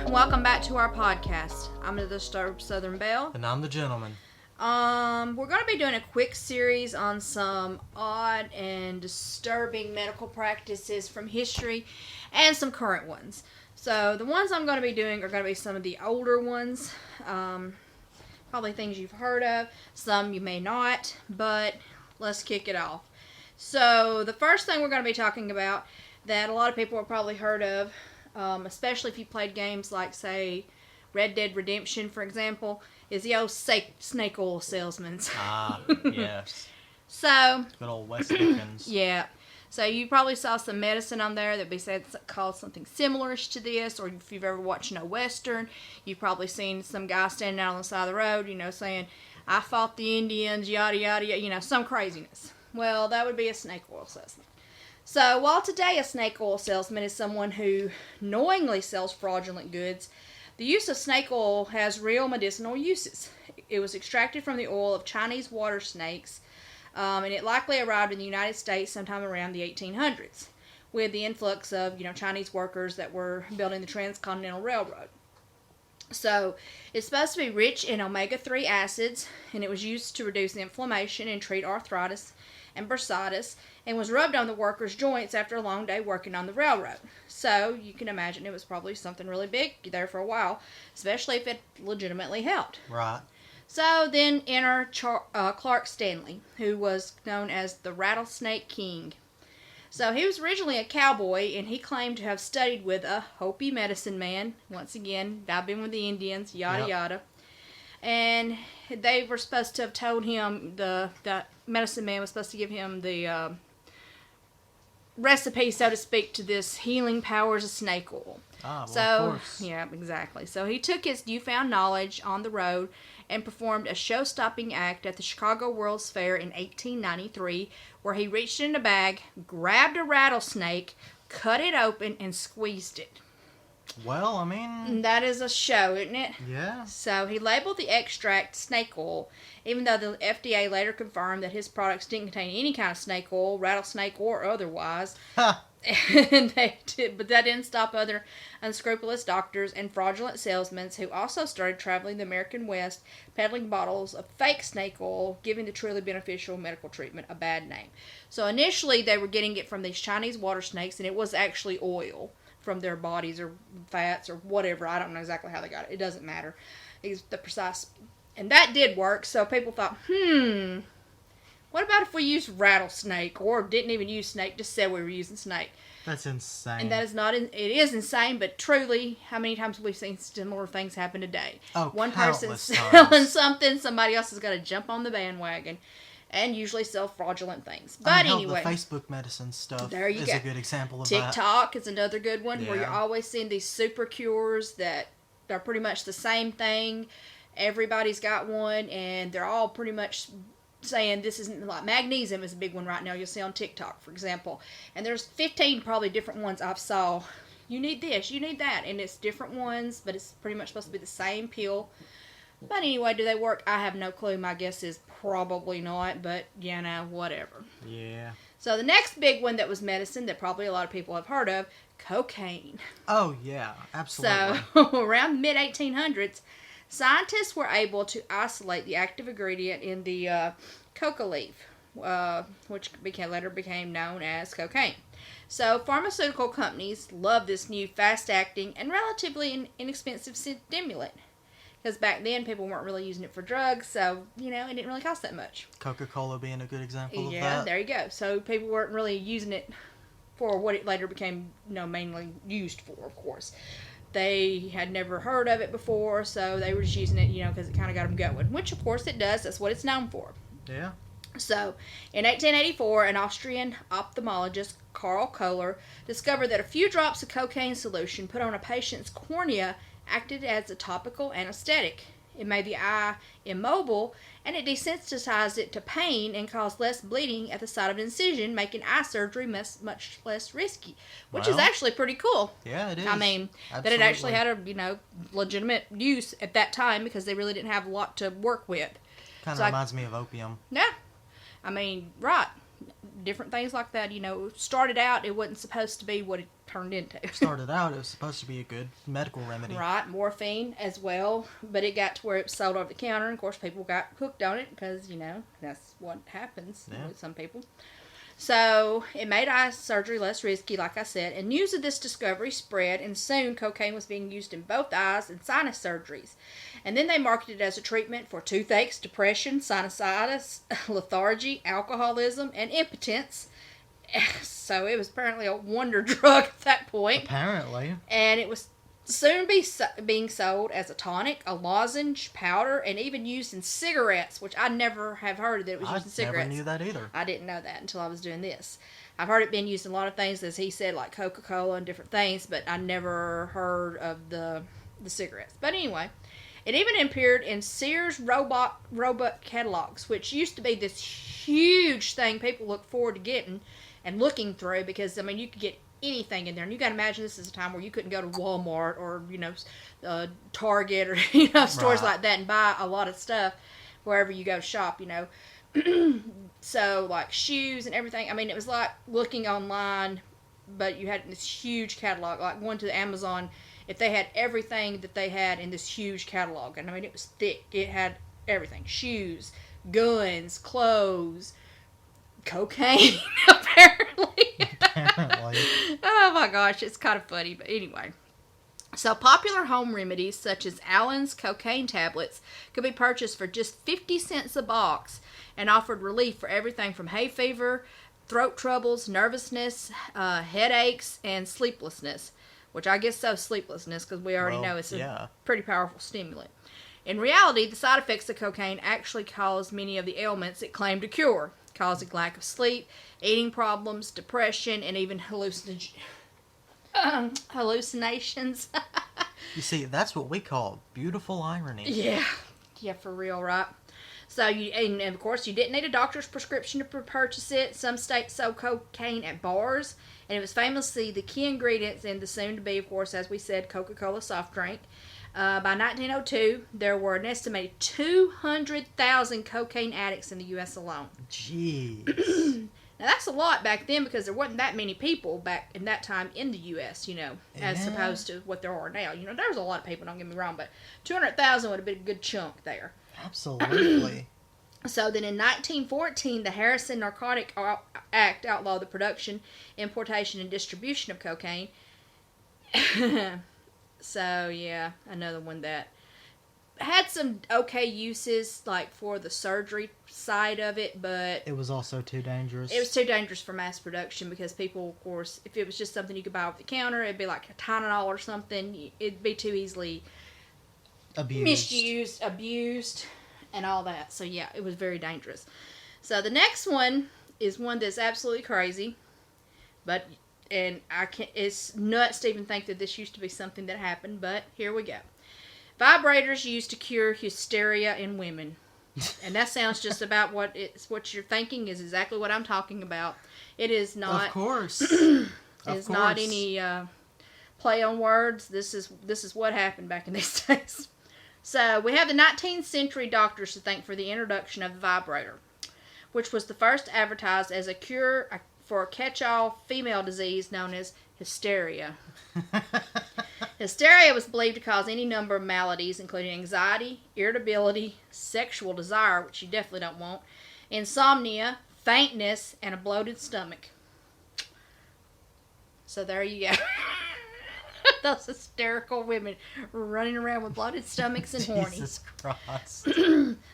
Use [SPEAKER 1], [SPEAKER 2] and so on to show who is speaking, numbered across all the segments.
[SPEAKER 1] and welcome back to our podcast. I'm the Disturbed Southern Belle.
[SPEAKER 2] And I'm the gentleman.
[SPEAKER 1] We're going to be doing a quick series on some odd and disturbing medical practices from history and some current ones. So the ones I'm going to be doing are going to be some of the older ones, probably things you've heard of, some you may not, but let's kick it off. So the first thing we're going to be talking about that a lot of people have probably heard of, especially if you played games like, say, Red Dead Redemption, for example, is the old snake oil salesmen.
[SPEAKER 2] Ah, yes.
[SPEAKER 1] So,
[SPEAKER 2] good old West Dickens.
[SPEAKER 1] Yeah. So you probably saw some medicine on there that be said called something similar-ish to this, or if you've ever watched a Western, you've probably seen some guy standing out on the side of the road, saying, I fought the Indians, yada, yada, yada, some craziness. Well, that would be a snake oil salesman. So, while today a snake oil salesman is someone who knowingly sells fraudulent goods, the use of snake oil has real medicinal uses. It was extracted from the oil of Chinese water snakes, and it likely arrived in the United States sometime around the 1800s, with the influx of, Chinese workers that were building the Transcontinental Railroad. So, it's supposed to be rich in omega-3 acids, and it was used to reduce inflammation and treat arthritis and bursitis, and was rubbed on the workers' joints after a long day working on the railroad. So, you can imagine it was probably something really big there for a while, especially if it legitimately helped.
[SPEAKER 2] Right.
[SPEAKER 1] So, then enter Clark Stanley, who was known as the Rattlesnake King. So, he was originally a cowboy, and he claimed to have studied with a Hopi medicine man. Once again, I've been with the Indians, yada yada. And they were supposed to have told him, the medicine man was supposed to give him the recipe, so to speak, to this healing powers of snake oil.
[SPEAKER 2] Ah, well,
[SPEAKER 1] so,
[SPEAKER 2] of course.
[SPEAKER 1] Yeah, exactly. So he took his newfound knowledge on the road and performed a show-stopping act at the Chicago World's Fair in 1893, where he reached in a bag, grabbed a rattlesnake, cut it open, and squeezed it.
[SPEAKER 2] Well, I mean...
[SPEAKER 1] That is a show, isn't it?
[SPEAKER 2] Yeah.
[SPEAKER 1] So he labeled the extract snake oil, even though the FDA later confirmed that his products didn't contain any kind of snake oil, rattlesnake or otherwise.
[SPEAKER 2] Ha!
[SPEAKER 1] But that didn't stop other unscrupulous doctors and fraudulent salesmen who also started traveling the American West, peddling bottles of fake snake oil, giving the truly beneficial medical treatment a bad name. So initially they were getting it from these Chinese water snakes, and it was actually oil from their bodies or fats or whatever. I don't know exactly how they got it. It doesn't matter. It's the precise... And that did work, so people thought, what about if we used rattlesnake, or didn't even use snake, just said we were using snake?
[SPEAKER 2] That's insane.
[SPEAKER 1] And that is not... it is insane, but truly, how many times have we seen similar things happen today?
[SPEAKER 2] Oh,
[SPEAKER 1] one person selling
[SPEAKER 2] times.
[SPEAKER 1] something, somebody else is going to jump on the bandwagon and usually sell fraudulent things. But anyway,
[SPEAKER 2] the Facebook medicine stuff
[SPEAKER 1] there you
[SPEAKER 2] is
[SPEAKER 1] go.
[SPEAKER 2] A good example of
[SPEAKER 1] TikTok is another good one, where you're
[SPEAKER 2] Yeah.
[SPEAKER 1] always seeing these super cures that are pretty much the same thing. Everybody's got one, and they're all pretty much saying this isn't... Like magnesium is a big one right now. You'll see on TikTok, for example. And there's 15 probably different ones I've saw. You need this, you need that. And it's different ones, but it's pretty much supposed to be the same pill. But anyway, do they work? I have no clue. My guess is probably not, but, whatever.
[SPEAKER 2] Yeah.
[SPEAKER 1] So the next big one that was medicine that probably a lot of people have heard of, cocaine.
[SPEAKER 2] Oh, yeah, absolutely.
[SPEAKER 1] So, around the mid-1800s, scientists were able to isolate the active ingredient in the coca leaf, which later became known as cocaine. So, pharmaceutical companies love this new fast-acting and relatively inexpensive stimulant. Because back then, people weren't really using it for drugs, so, it didn't really cost that much.
[SPEAKER 2] Coca-Cola being a good example of that.
[SPEAKER 1] Yeah, there you go. So, people weren't really using it for what it later became, mainly used for, of course. They had never heard of it before, so they were just using it, because it kind of got them going. Which, of course, it does. That's what it's known for.
[SPEAKER 2] Yeah.
[SPEAKER 1] So, in 1884, an Austrian ophthalmologist, Karl Kohler, discovered that a few drops of cocaine solution put on a patient's cornea acted as a topical anesthetic. It made the eye immobile, and it desensitized it to pain and caused less bleeding at the site of an incision, making eye surgery much less risky. Which is actually pretty cool.
[SPEAKER 2] Yeah, it is.
[SPEAKER 1] I mean, that it actually had a, legitimate use at that time, because they really didn't have a lot to work with.
[SPEAKER 2] Kind of reminds me of opium.
[SPEAKER 1] Yeah. I mean, right. different things like that. Started out, it wasn't supposed to be what it turned into.
[SPEAKER 2] Started out, it was supposed to be a good medical remedy.
[SPEAKER 1] Right, morphine as well, but it got to where it was sold over the counter, and of course people got hooked on it because, that's what happens with some people. So, it made eye surgery less risky, like I said, and news of this discovery spread, and soon cocaine was being used in both eyes and sinus surgeries. And then they marketed it as a treatment for toothaches, depression, sinusitis, lethargy, alcoholism, and impotence. So, it was apparently a wonder drug at that point.
[SPEAKER 2] Apparently.
[SPEAKER 1] And it was soon being sold as a tonic, a lozenge, powder, and even used in cigarettes, which I never have heard that it was used in cigarettes.
[SPEAKER 2] I never knew that either.
[SPEAKER 1] I didn't know that until I was doing this. I've heard it being used in a lot of things, as he said, like Coca-Cola and different things, but I never heard of the cigarettes. But anyway, it even appeared in Sears robot catalogs, which used to be this huge thing people look forward to getting and looking through, because, you could get anything in there, and you got to imagine this is a time where you couldn't go to Walmart or Target or stores like that and buy a lot of stuff wherever you go shop. So like shoes and everything. It was like looking online, but you had this huge catalog, like going to Amazon. If they had everything that they had in this huge catalog, and it was thick. It had everything: shoes, guns, clothes, cocaine, apparently. Oh my gosh, it's kind of funny, but anyway. So popular home remedies such as Allen's cocaine tablets could be purchased for just 50 cents a box and offered relief for everything from hay fever, throat troubles, nervousness, headaches, and sleeplessness. Which I guess so, sleeplessness, because we already know it's a pretty powerful stimulant. In reality, the side effects of cocaine actually cause many of the ailments it claimed to cure, causing lack of sleep, eating problems, depression, and even hallucinations.
[SPEAKER 2] You see, that's what we call beautiful irony.
[SPEAKER 1] Yeah, for real, right? So, and of course, you didn't need a doctor's prescription to purchase it. Some states sold cocaine at bars, and it was famously the key ingredients in the soon-to-be, of course, as we said, Coca-Cola soft drink. By 1902, there were an estimated 200,000 cocaine addicts in the U.S. alone.
[SPEAKER 2] Jeez.
[SPEAKER 1] Now, that's a lot back then, because there wasn't that many people back in that time in the U.S., as opposed to what there are now. There was a lot of people, don't get me wrong, but 200,000 would have been a good chunk there.
[SPEAKER 2] Absolutely.
[SPEAKER 1] So then in 1914, the Harrison Narcotic Act outlawed the production, importation, and distribution of cocaine. So, yeah, another one that had some okay uses, like for the surgery side of it, but
[SPEAKER 2] it was also too dangerous.
[SPEAKER 1] It was too dangerous for mass production, because people, of course, if it was just something you could buy over the counter, it'd be like a Tylenol or something, it'd be too easily misused, abused, and all that. So, yeah, it was very dangerous. So, the next one is one that's absolutely crazy, and it's nuts to even think that this used to be something that happened, but here we go. Vibrators used to cure hysteria in women. And that sounds just about what you're thinking is exactly what I'm talking about. It is not.
[SPEAKER 2] Of course.
[SPEAKER 1] It's not any play on words. This is what happened back in these days. So we have the 19th century doctors to thank for the introduction of the vibrator, which was the first advertised as a cure for a catch-all female disease known as hysteria. Hysteria was believed to cause any number of maladies, including anxiety, irritability, sexual desire, which you definitely don't want, insomnia, faintness, and a bloated stomach. So there you go. Those hysterical women running around with bloated stomachs and horny.
[SPEAKER 2] Jesus Christ.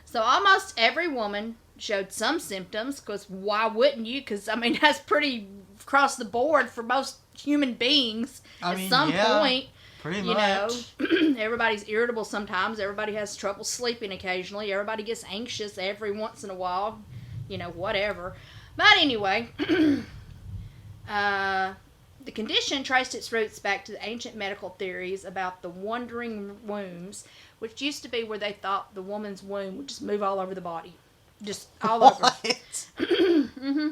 [SPEAKER 1] So almost every woman showed some symptoms, because why wouldn't you? Because, that's pretty across the board for most human beings at some point.
[SPEAKER 2] Pretty much.
[SPEAKER 1] Everybody's irritable sometimes. Everybody has trouble sleeping occasionally. Everybody gets anxious every once in a while. Whatever. But anyway, the condition traced its roots back to the ancient medical theories about the wandering wombs, which used to be where they thought the woman's womb would just move all over the body. Just all over. Mm-hmm.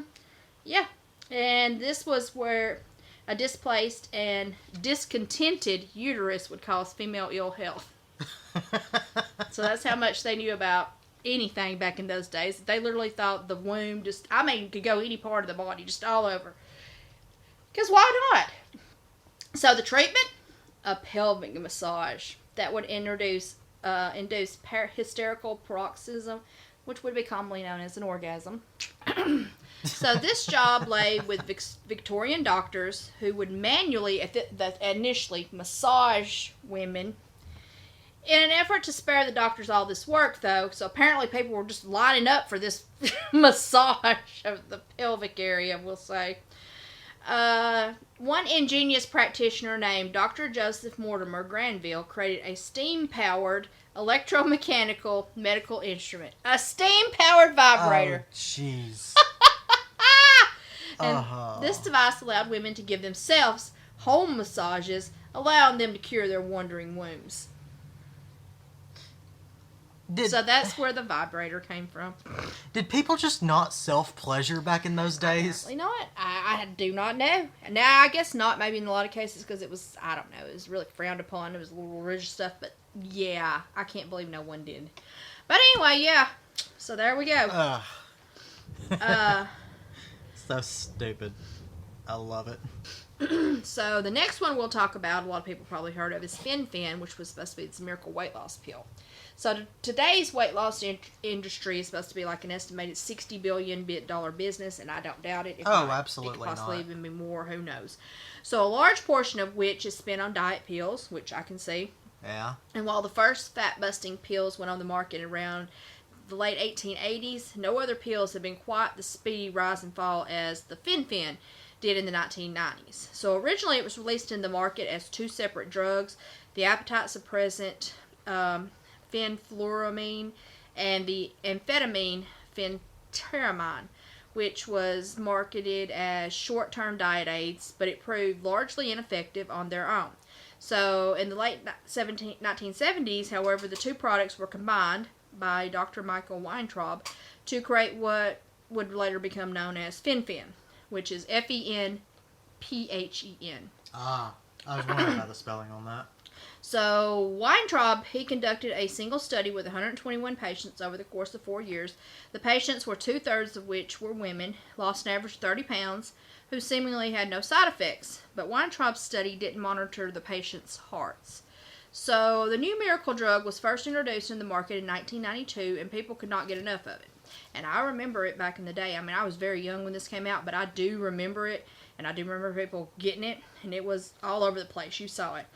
[SPEAKER 1] Yeah. And this was where a displaced and discontented uterus would cause female ill health. So that's how much they knew about anything back in those days. They literally thought the womb could go any part of the body, just all over. Because why not? So the treatment, a pelvic massage that would induce hysterical paroxysm, which would be commonly known as an orgasm. So this job lay with Victorian doctors who would manually, initially, massage women. In an effort to spare the doctors all this work, though, so apparently people were just lining up for this massage of the pelvic area, we'll say. One ingenious practitioner named Dr. Joseph Mortimer Granville created a steam-powered electromechanical medical instrument. A steam-powered vibrator.
[SPEAKER 2] Oh, jeez.
[SPEAKER 1] And this device allowed women to give themselves home massages, allowing them to cure their wandering wombs. So that's where the vibrator came from.
[SPEAKER 2] Did people just not self-pleasure back in those days?
[SPEAKER 1] You know what? I do not know. Now, I guess not. Maybe in a lot of cases because it was, I don't know, it was really frowned upon. It was a little religious stuff. But yeah, I can't believe no one did. But anyway, yeah. So there we go.
[SPEAKER 2] So stupid. I love it.
[SPEAKER 1] So the next one we'll talk about, a lot of people probably heard of, is Fen-Phen, which was supposed to be this miracle weight loss pill. So today's weight loss industry is supposed to be like an estimated $60 billion business, and I don't doubt it.
[SPEAKER 2] Absolutely
[SPEAKER 1] it could possibly
[SPEAKER 2] not.
[SPEAKER 1] even be more, who knows. So a large portion of which is spent on diet pills, which I can see.
[SPEAKER 2] Yeah.
[SPEAKER 1] And while the first fat-busting pills went on the market around the late 1880s, no other pills have been quite the speedy rise and fall as the Fen-Phen did in the 1990s. So originally it was released in the market as two separate drugs, the appetite suppressant fenfluramine and the amphetamine phentermine, which was marketed as short-term diet aids, but it proved largely ineffective on their own. So in the late 1970s, however, the two products were combined by Dr. Michael Weintraub to create what would later become known as Fen-Phen, which is Fenphen.
[SPEAKER 2] I was wondering about the spelling on that.
[SPEAKER 1] So Weintraub, he conducted a single study with 121 patients over the course of 4 years. The patients were 2/3 of which were women, lost an average of 30 pounds, who seemingly had no side effects. But Weintraub's study didn't monitor the patients' hearts. So the new miracle drug was first introduced in the market in 1992, and people could not get enough of it. And I remember it back in the day. I mean, I was very young when this came out, but I do remember it, and I do remember people getting it, and it was all over the place. You saw it.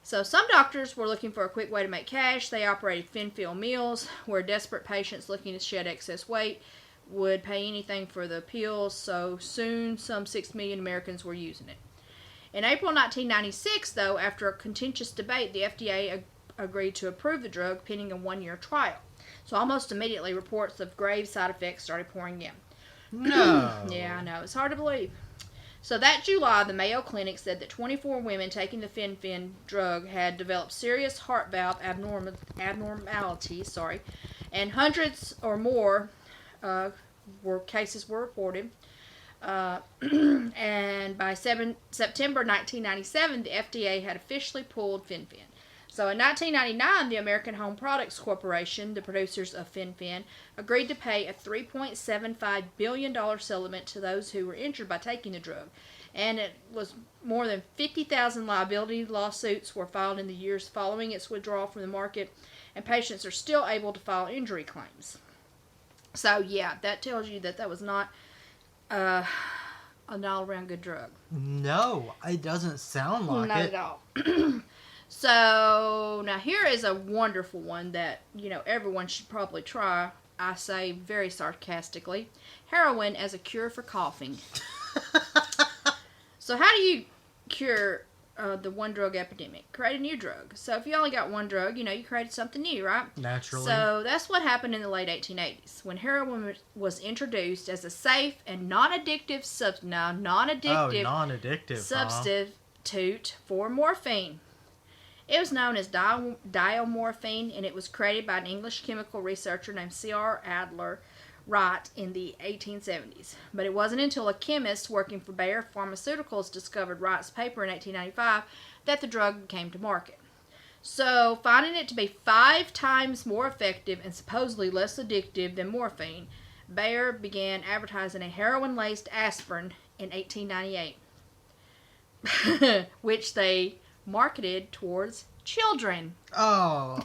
[SPEAKER 1] So some doctors were looking for a quick way to make cash. They operated Fen-Phen meals, where desperate patients looking to shed excess weight would pay anything for the pills. So soon, some 6 million Americans were using it. In April 1996, though, after a contentious debate, the FDA agreed to approve the drug pending a 1-year trial. So almost immediately, reports of grave side effects started pouring in.
[SPEAKER 2] No.
[SPEAKER 1] Yeah, I know. It's hard to believe. So that July, the Mayo Clinic said that 24 women taking the Fen-Phen drug had developed serious heart valve abnormalities, and hundreds or more cases were reported. And by September 1997, the FDA had officially pulled Fen-Phen. So in 1999, the American Home Products Corporation, the producers of Fen-Phen, agreed to pay a $3.75 billion settlement to those who were injured by taking the drug. And it was more than 50,000 liability lawsuits were filed in the years following its withdrawal from the market, and patients are still able to file injury claims. So yeah, that tells you that was not an all-around good drug.
[SPEAKER 2] No, it doesn't sound like
[SPEAKER 1] Not
[SPEAKER 2] it.
[SPEAKER 1] at all. So, now here is a wonderful one that, everyone should probably try. I say very sarcastically. Heroin as a cure for coughing. So, how do you cure the one drug epidemic? Create a new drug. So, if you only got one drug, you created something new, right?
[SPEAKER 2] Naturally.
[SPEAKER 1] So, that's what happened in the late 1880s when heroin was introduced as a safe and non-addictive substitute for morphine. It was known as diamorphine, and it was created by an English chemical researcher named C.R. Adler Wright in the 1870s. But it wasn't until a chemist working for Bayer Pharmaceuticals discovered Wright's paper in 1895 that the drug came to market. So, finding it to be 5 times more effective and supposedly less addictive than morphine, Bayer began advertising a heroin-laced aspirin in 1898, which they marketed towards children.
[SPEAKER 2] Oh.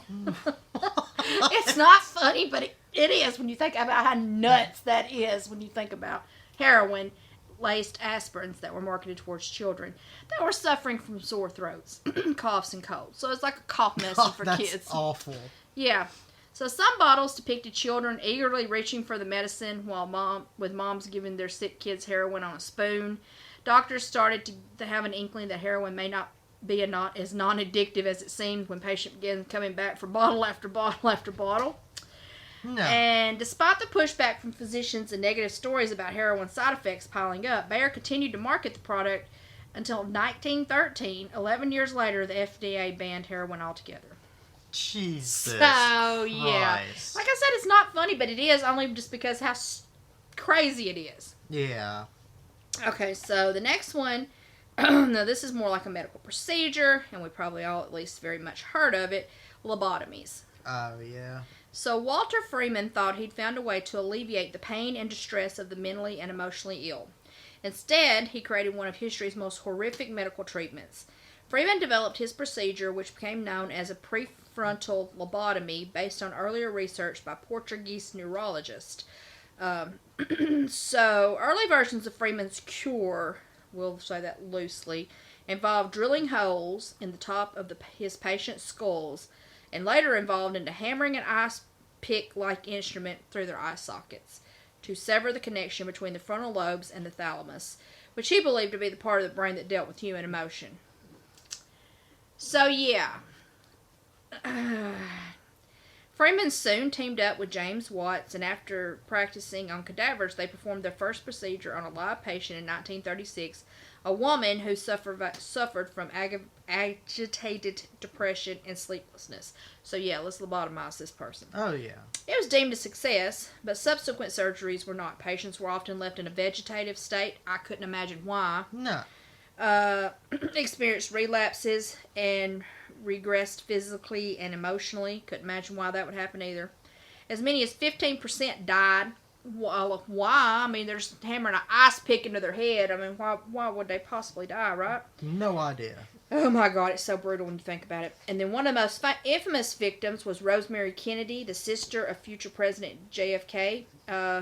[SPEAKER 1] It's not funny, but it is when you think about how nuts that is when you think about heroin-laced aspirins that were marketed towards children that were suffering from sore throats, coughs, and colds. So it's like a cough medicine for
[SPEAKER 2] That's
[SPEAKER 1] kids.
[SPEAKER 2] awful.
[SPEAKER 1] Yeah. So some bottles depicted children eagerly reaching for the medicine while moms giving their sick kids heroin on a spoon. Doctors started to have an inkling that heroin may not be as non-addictive as it seemed when patient began coming back for bottle after bottle after bottle.
[SPEAKER 2] No.
[SPEAKER 1] And despite the pushback from physicians and negative stories about heroin side effects piling up, Bayer continued to market the product until 1913. 11 years later, the FDA banned heroin altogether.
[SPEAKER 2] Jesus.
[SPEAKER 1] So, yeah.
[SPEAKER 2] Christ.
[SPEAKER 1] Like I said, it's not funny, but it is only just because how crazy it is.
[SPEAKER 2] Yeah.
[SPEAKER 1] Okay, so the next one, now this is more like a medical procedure, and we probably all at least very much heard of it, lobotomies.
[SPEAKER 2] Oh, yeah.
[SPEAKER 1] So Walter Freeman thought he'd found a way to alleviate the pain and distress of the mentally and emotionally ill. Instead, he created one of history's most horrific medical treatments. Freeman developed his procedure, which became known as a prefrontal lobotomy, based on earlier research by Portuguese neurologist. So, early versions of Freeman's cure, we'll say that loosely, involved drilling holes in the top of his patient's skulls, and later involved into hammering an ice pick-like instrument through their eye sockets to sever the connection between the frontal lobes and the thalamus, which he believed to be the part of the brain that dealt with human emotion. So, yeah. Freeman soon teamed up with James Watts, and after practicing on cadavers, they performed their first procedure on a live patient in 1936, a woman who suffered from agitated depression and sleeplessness. So, yeah, let's lobotomize this person.
[SPEAKER 2] Oh, yeah.
[SPEAKER 1] It was deemed a success, but subsequent surgeries were not. Patients were often left in a vegetative state. I couldn't imagine why.
[SPEAKER 2] No.
[SPEAKER 1] Experienced relapses and regressed physically and emotionally. Couldn't imagine why that would happen either. As many as 15% died. Well, why? I mean, they're just hammering an ice pick into their head. I mean, why would they possibly die, right?
[SPEAKER 2] No idea.
[SPEAKER 1] Oh my God, it's so brutal when you think about it. And then one of the most infamous victims was Rosemary Kennedy, the sister of future President JFK,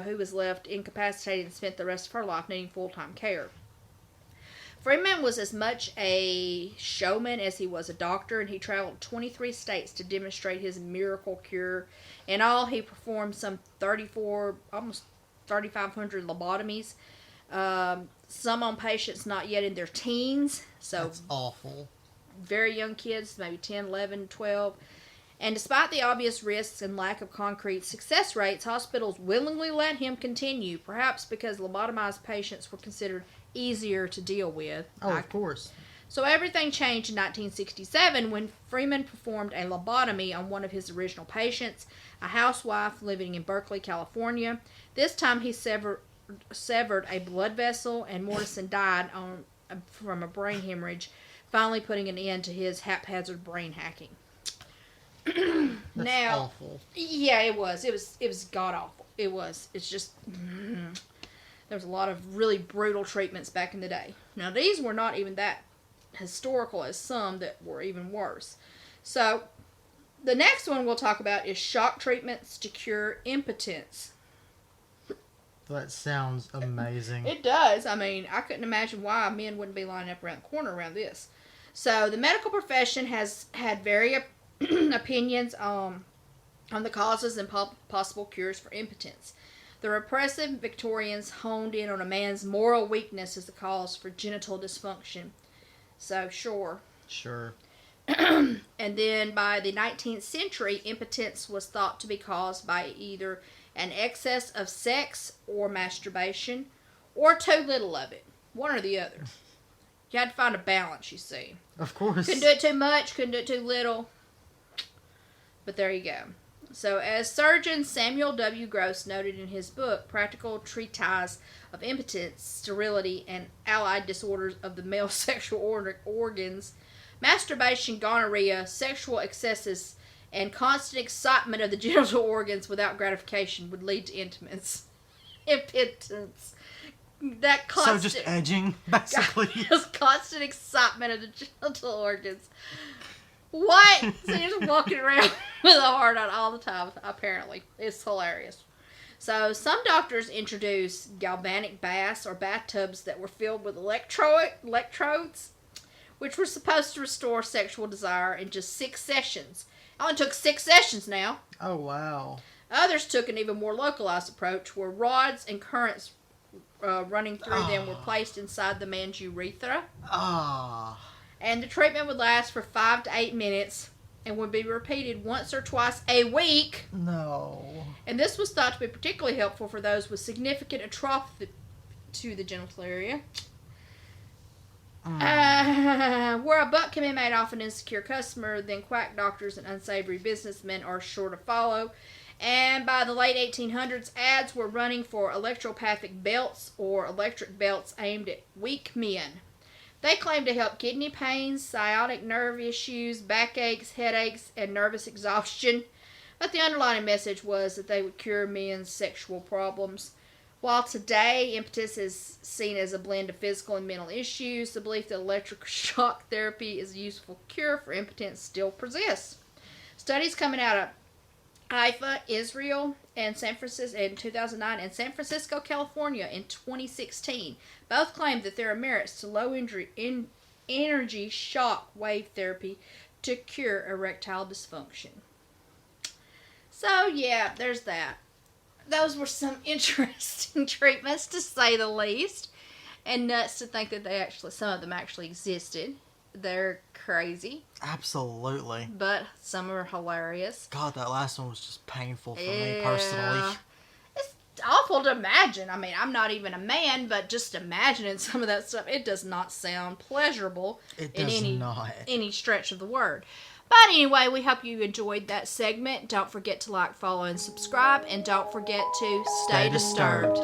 [SPEAKER 1] who was left incapacitated and spent the rest of her life needing full-time care. Freeman was as much a showman as he was a doctor, and he traveled 23 states to demonstrate his miracle cure. In all, he performed some almost 3,500 lobotomies, some on patients not yet in their teens. So
[SPEAKER 2] that's awful.
[SPEAKER 1] Very young kids, maybe 10, 11, 12. And despite the obvious risks and lack of concrete success rates, hospitals willingly let him continue, perhaps because lobotomized patients were considered easier to deal with.
[SPEAKER 2] Oh, of course.
[SPEAKER 1] So everything changed in 1967 when Freeman performed a lobotomy on one of his original patients, a housewife living in Berkeley, California. This time he severed a blood vessel, and Morrison died from a brain hemorrhage, finally putting an end to his haphazard brain hacking.
[SPEAKER 2] That's awful.
[SPEAKER 1] Yeah, it was. It was god awful. It was. It's just there was a lot of really brutal treatments back in the day. Now these were not even that historical as some that were even worse. So the next one we'll talk about is shock treatments to cure impotence.
[SPEAKER 2] That sounds amazing.
[SPEAKER 1] It does. I mean, I couldn't imagine why men wouldn't be lining up around the corner around this. So the medical profession has had various opinions on the causes and possible cures for impotence. The repressive Victorians honed in on a man's moral weakness as the cause for genital dysfunction. So, sure.
[SPEAKER 2] Sure.
[SPEAKER 1] And then by the 19th century, impotence was thought to be caused by either an excess of sex or masturbation, or too little of it. One or the other. You had to find a balance, you see.
[SPEAKER 2] Of course.
[SPEAKER 1] Couldn't do it too much, couldn't do it too little. But there you go. So, as surgeon Samuel W. Gross noted in his book, Practical Treatise of Impotence, Sterility, and Allied Disorders of the Male Sexual Organs, Masturbation, gonorrhea, sexual excesses, and constant excitement of the genital organs without gratification would lead to impotence. That constant,
[SPEAKER 2] so just edging, basically.
[SPEAKER 1] Just constant excitement of the genital organs. What? So you're just walking around with a hard on all the time, apparently. It's hilarious. So some doctors introduced galvanic baths or bathtubs that were filled with electrodes, which were supposed to restore sexual desire in just 6 sessions. It only took 6 sessions now.
[SPEAKER 2] Oh, wow.
[SPEAKER 1] Others took an even more localized approach where rods and currents running through them were placed inside the man's urethra. And the treatment would last for 5 to 8 minutes and would be repeated once or twice a week.
[SPEAKER 2] No.
[SPEAKER 1] And this was thought to be particularly helpful for those with significant atrophy to the genital area. Where a buck can be made off an insecure customer, then quack doctors and unsavory businessmen are sure to follow. And by the late 1800s, ads were running for electropathic belts or electric belts aimed at weak men. They claimed to help kidney pains, sciatic nerve issues, backaches, headaches, and nervous exhaustion. But the underlying message was that they would cure men's sexual problems. While today impotence is seen as a blend of physical and mental issues, the belief that electric shock therapy is a useful cure for impotence still persists. Studies coming out of Haifa, Israel, and San Francisco in 2009, and San Francisco, California in 2016, both claimed that there are merits to low energy shock wave therapy to cure erectile dysfunction. So yeah, there's that. Those were some interesting treatments, to say the least, and nuts to think that some of them actually existed. They're crazy.
[SPEAKER 2] Absolutely.
[SPEAKER 1] But some are hilarious.
[SPEAKER 2] God, that last one was just painful for me personally.
[SPEAKER 1] It's awful to imagine. I mean, I'm not even a man, but just imagining some of that stuff, it does not sound pleasurable in any stretch of the word. But anyway, we hope you enjoyed that segment. Don't forget to like, follow, and subscribe. And don't forget to stay disturbed.